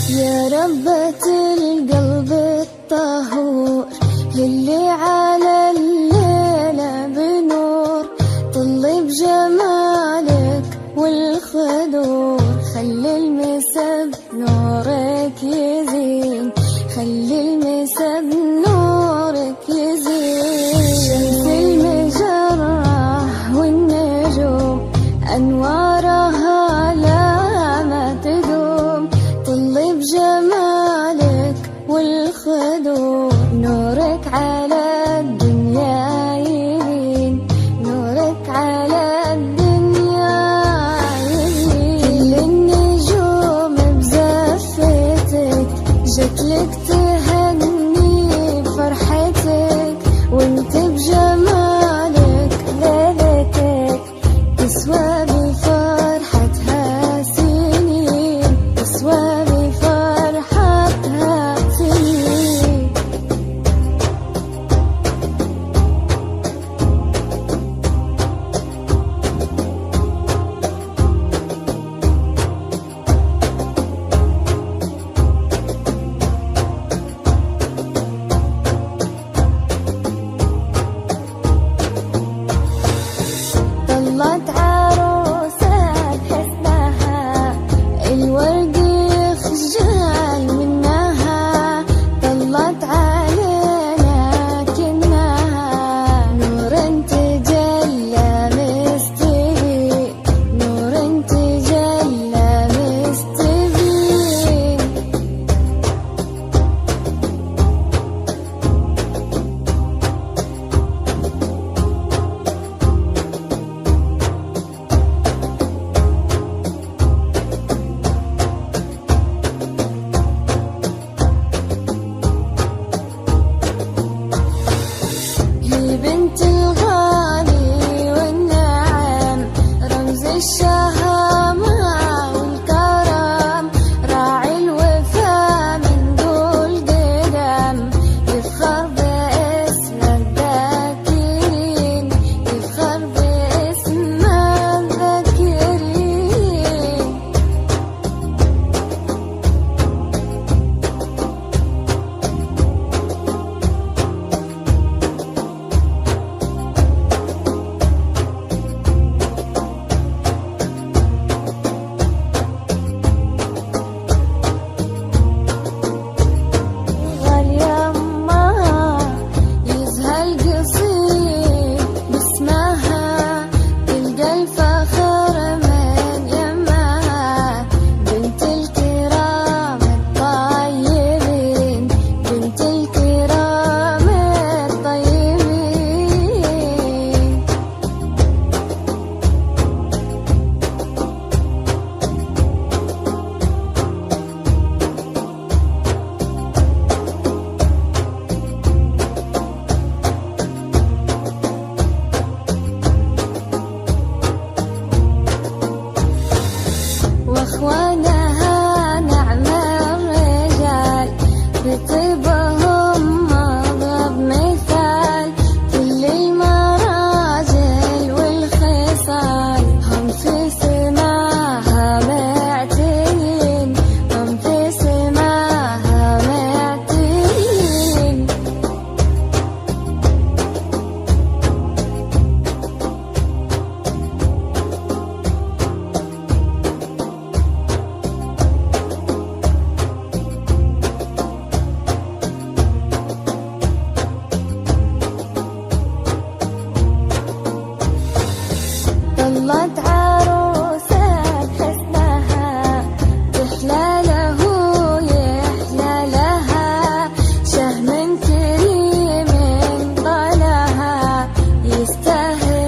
يا ربة القلب الطهور اللي على الليلة بنور، طلي بجمالك والخدور، خلي المسا بنورك يزين، خلي المسا بنورك يزين. شمس المجرة والنجوم أنوارها لا ما تدوم، طلي بجمالك والخدور، نورك على الدنيا يبين، نورك على الدنيا يبين. كل النجوم بزفتك جتلك تهني بفرحتك، وانت بجمالك ليلتك تسوى بفرحتها سنين، تسوى بفرحتها سنين. طلت عروسة بحسنها الورد يخجل منها، طلت علينا كنها نور تجلى مستبين، نور تجلى مستبين. هي بنت الغالي والنعم، رمز الشهامة والكرم، راعي الوفا من دول قدم، يفخر باسم الذاكرين، يفخر باسم الذاكرين. واخوانها نعم الرجال، بطيبهم مضرب مثال، كل المراجل والخصال هم في سماها معتنين، هم في سماها معتنين. طلت عروسة بحسنها تحلى له يحلى لها، شهم كريم طلها يستاهل